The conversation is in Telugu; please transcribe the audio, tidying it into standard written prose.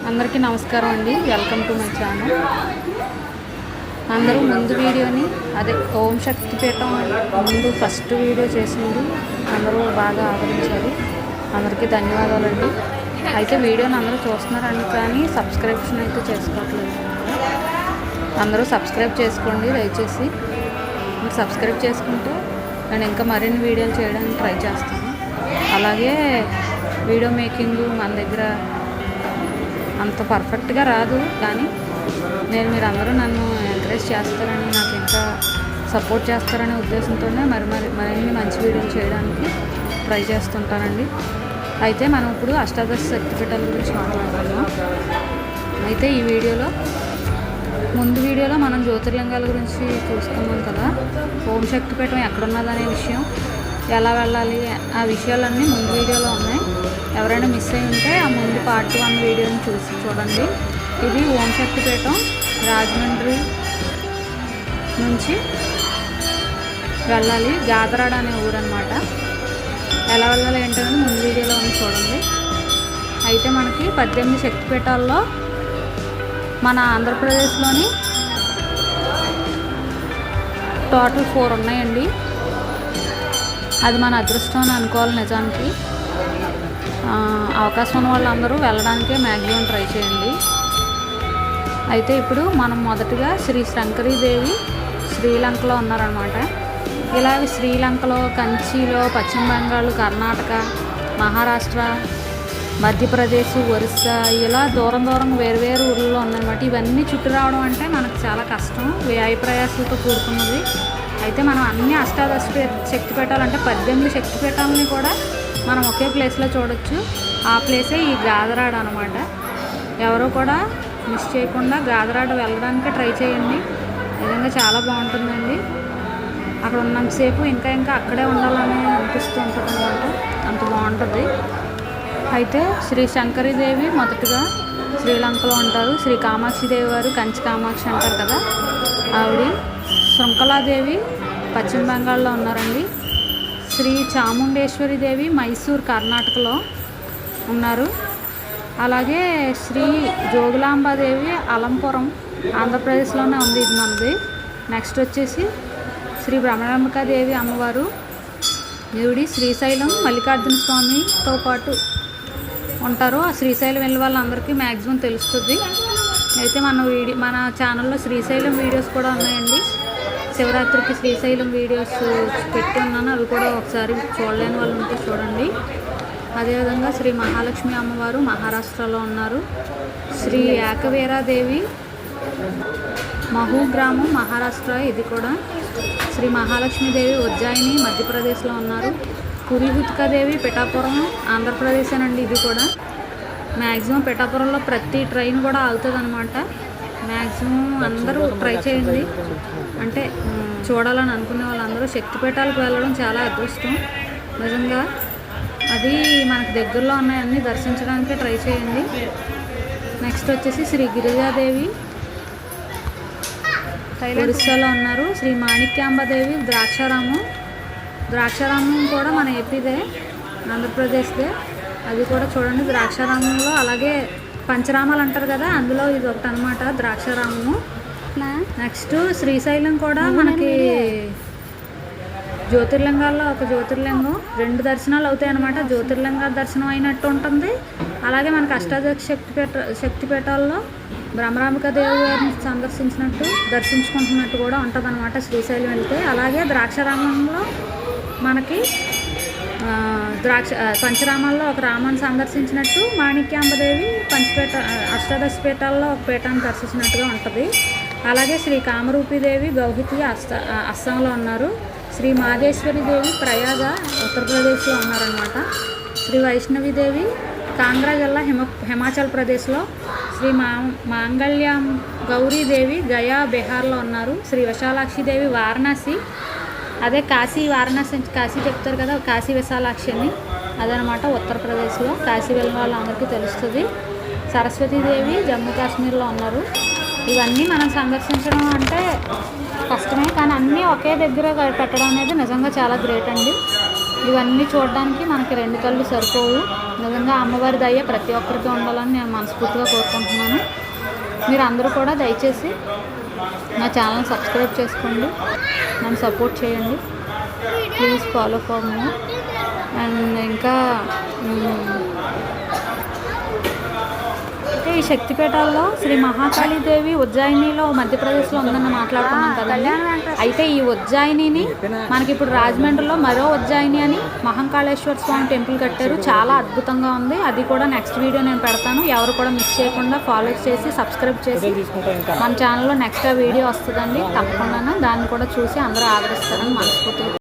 అందరికీ నమస్కారం అండి. Welcome to my channel. అందరూ ముందు వీడియోని ఓం శక్తి పీఠం ముందు ఫస్ట్ వీడియో చేసింది అందరూ బాగా ఆదరించారు. అందరికీ ధన్యవాదాలండి. అయితే వీడియోని అందరూ చూస్తున్నారండి, కానీ సబ్స్క్రిప్షన్ అయితే చేసుకోవట్లేదు. అందరూ సబ్స్క్రైబ్ చేసుకోండి దయచేసి. మీరు సబ్స్క్రైబ్ చేసుకుంటే నేను ఇంకా మరిన్ని వీడియోలు చేయడానికి ట్రై చేస్తాను. అలాగే వీడియో మేకింగ్ మన దగ్గర అంత పర్ఫెక్ట్గా రాదు, కానీ మీరందరూ నన్ను ఎంకరేజ్ చేస్తారని, నాకు ఇంకా సపోర్ట్ చేస్తారనే ఉద్దేశంతోనే మరిన్ని మంచి వీడియోలు చేయడానికి ట్రై చేస్తుంటానండి. అయితే మనం ఇప్పుడు అష్టాదశ శక్తిపీఠాల గురించి మాట్లాడుతున్నాం. అయితే ఈ వీడియోలో ముందు వీడియోలో మనం జ్యోతిర్లింగాల గురించి చూసుకున్నాం కదా. ఓం శక్తిపీఠం ఎక్కడున్నదనే విషయం, ఎలా వెళ్ళాలి, ఆ విషయాలన్నీ ముందు వీడియోలో ఉన్నాయి. ఎవరైనా మిస్ అయి ఉంటే ఆ ముందు పార్ట్ 1 వీడియోని చూడండి. ఇది ఓం శక్తిపీఠం రాజమండ్రి నుంచి వెళ్ళాలి. గాదరాడ అనే ఊరు అనమాట. ఎలా వెళ్ళాలి ఏంటనేది ముందు వీడియోలో ఉంది చూడండి. అయితే మనకి 18 శక్తిపీఠాల్లో మన ఆంధ్రప్రదేశ్లోని టోటల్ 4 ఉన్నాయండి. అది మన అదృష్టం అని అనుకోవాలి. నిజానికి అవకాశం ఉన్న వాళ్ళందరూ వెళ్ళడానికే మ్యాక్సిమం ట్రై చేయండి. అయితే ఇప్పుడు మనం మొదటగా శ్రీ శంకరీదేవి శ్రీలంకలో ఉన్నారనమాట. ఇలాగ శ్రీలంకలో, కంచిలో, పశ్చిమ బెంగాల్, కర్ణాటక, మహారాష్ట్ర, మధ్యప్రదేశ్, ఒరిస్సా, ఇలా దూరం వేరు ఊళ్ళో ఉన్నాయన్నమాట. ఇవన్నీ చుట్టూ రావడం అంటే మనకు చాలా కష్టం, వ్యయ ప్రయాసాలతో కూడుకున్నది. అయితే మనం అన్ని అష్టాదశ శక్తిపీఠాలు అంటే 18 శక్తిపీఠాలని కూడా మనం ఒకే ప్లేస్లో చూడొచ్చు. ఆ ప్లేసే ఈ గాదరాడ అనమాట. ఎవరు కూడా మిస్ చేయకుండా గాదరాడ వెళ్ళడానికి ట్రై చేయండి. నిజంగా చాలా బాగుంటుందండి. అక్కడ ఉన్నంతసేపు ఇంకా అక్కడే ఉండాలని అనిపిస్తూ ఉంటుంది అనమాట. అంత బాగుంటుంది. అయితే శ్రీ శంకరీదేవి మొదటగా శ్రీలంకలో ఉంటారు. శ్రీ కామాక్షిదేవి వారు కంచి కామాక్షి అంటారు కదా, ఆవిడ. శృంఖలాదేవి పశ్చిమ బెంగాల్లో ఉన్నారండి. శ్రీ చాముండేశ్వరి దేవి మైసూర్ కర్ణాటకలో ఉన్నారు. అలాగే శ్రీ జోగులాంబాదేవి అలంపురం ఆంధ్రప్రదేశ్లోనే ఉంది. ఇది మనది. నెక్స్ట్ వచ్చేసి శ్రీ భ్రమరాంబికాదేవి అమ్మవారు, ఈవిడి శ్రీశైలం మల్లికార్జున స్వామితో పాటు ఉంటారు. ఆ శ్రీశైలం వెళ్ళే వాళ్ళందరికీ మ్యాక్సిమం తెలుస్తుంది. అయితే మన ఛానల్లో శ్రీశైలం వీడియోస్ కూడా ఉన్నాయండి. శివరాత్రికి శ్రీశైలం వీడియోస్ పెట్టి ఉన్నాను, అవి కూడా ఒకసారి చూడలేని వాళ్ళు ఉంటే చూడండి. అదేవిధంగా శ్రీ మహాలక్ష్మి అమ్మవారు మహారాష్ట్రలో ఉన్నారు. శ్రీ ఏకవీరాదేవి మహూ గ్రామం మహారాష్ట్ర, ఇది కూడా. శ్రీ మహాలక్ష్మీదేవి ఉజ్జయిని మధ్యప్రదేశ్లో ఉన్నారు. పురిహుత్కాదేవి పిఠాపురం ఆంధ్రప్రదేశేనండి, ఇది కూడా. మ్యాక్సిమం పిఠాపురంలో ప్రతి ట్రైన్ కూడా ఆగుతుంది అనమాట. మ్యాక్సిమం అందరూ ట్రై చేయండి. అంటే చూడాలని అనుకునే వాళ్ళందరూ శక్తిపీఠాలకు వెళ్ళడం చాలా అదృష్టం నిజంగా. అది మనకు దగ్గరలో ఉన్నాయన్నీ దర్శించడానికి ట్రై చేయండి. నెక్స్ట్ వచ్చేసి శ్రీ గిరిజాదేవి ఒరిస్సాలో ఉన్నారు. శ్రీ మాణిక్యాంబదేవి ద్రాక్షారామం కూడా మన ఏపీదే, ఆంధ్రప్రదేశ్దే. అది కూడా చూడండి. ద్రాక్షారామంలో అలాగే పంచరామాలు అంటారు కదా, అందులో ఇది ఒకటి అనమాట, ద్రాక్షారామము. నెక్స్ట్ శ్రీశైలం కూడా మనకి జ్యోతిర్లింగాల్లో ఒక జ్యోతిర్లింగం. 2 దర్శనాలు అవుతాయి అన్నమాట. జ్యోతిర్లింగాల దర్శనం అయినట్టు ఉంటుంది. అలాగే మనకి అష్టాదశ శక్తిపీఠాల్లో భ్రమరాంబికా దేవి గారిని దర్శించుకుంటున్నట్టు కూడా ఉంటుంది అనమాట శ్రీశైలం వెళ్తే. అలాగే ద్రాక్షారామంలో మనకి పంచరామాల్లో ఒక రామాన్ని సందర్శించినట్టు, మాణిక్యాంబదేవి అష్టాదశ పీఠాల్లో ఒక పీఠాన్ని దర్శించినట్టుగా ఉంటుంది. అలాగే శ్రీ కామరూపిదేవి గౌహతి అస్సాంలో ఉన్నారు. శ్రీ మాదేశ్వరిదేవి ప్రయాగ ఉత్తరప్రదేశ్లో ఉన్నారనమాట. శ్రీ వైష్ణవిదేవి కాంగ్రా జిల్లా హిమాచల్ ప్రదేశ్లో. శ్రీ మాంగళ్యం గౌరీదేవి గయా బీహార్లో ఉన్నారు. శ్రీ విశాలాక్షిదేవి వారణాసి, అదే వారణాసి కాశీ చెప్తారు కదా, కాశీ విశాలాక్షి అని, అదనమాట ఉత్తరప్రదేశ్లో. కాశీ వెళ్ళిన వాళ్ళందరికీ తెలుస్తుంది. సరస్వతీదేవి జమ్మూ కాశ్మీర్లో ఉన్నారు. ఇవన్నీ మనం సందర్శించడం అంటే కష్టమే, కానీ అన్నీ ఒకే దగ్గర పెట్టడం అనేది నిజంగా చాలా గ్రేట్ అండి. ఇవన్నీ చూడడానికి మనకి 2 కళ్ళు సరిపోవు. నిజంగా అమ్మవారి దయ ప్రతి ఒక్కరికి ఉండాలని నేను మనస్ఫూర్తిగా కోరుకుంటున్నాను. మీరు అందరూ కూడా దయచేసి నా ఛానల్ సబ్స్క్రైబ్ చేసుకోండి, నన్ను సపోర్ట్ చేయండి. Please follow for me. And ఇంకా ఈ శక్తిపీఠాల్లో శ్రీ మహాకాళీదేవి ఉజ్జయినిలో మధ్యప్రదేశ్లో ఉందని మాట్లాడుకున్నాం కదండి. అయితే ఈ ఉజ్జయినిని మనకి ఇప్పుడు రాజమండ్రిలో మరో ఉజ్జయిని అని మహాకాళేశ్వర స్వామి టెంపుల్ కట్టారు. చాలా అద్భుతంగా ఉంది. అది కూడా నెక్స్ట్ వీడియో నేను పెడతాను. ఎవరు కూడా మిస్ చేయకుండా ఫాలో చేసి సబ్స్క్రైబ్ చేసి మన ఛానల్లో నెక్స్ట్ వీడియో వస్తుందండి. తప్పకుండా దాన్ని కూడా చూసి అందరూ ఆదరిస్తారని మనస్ఫూర్తిగా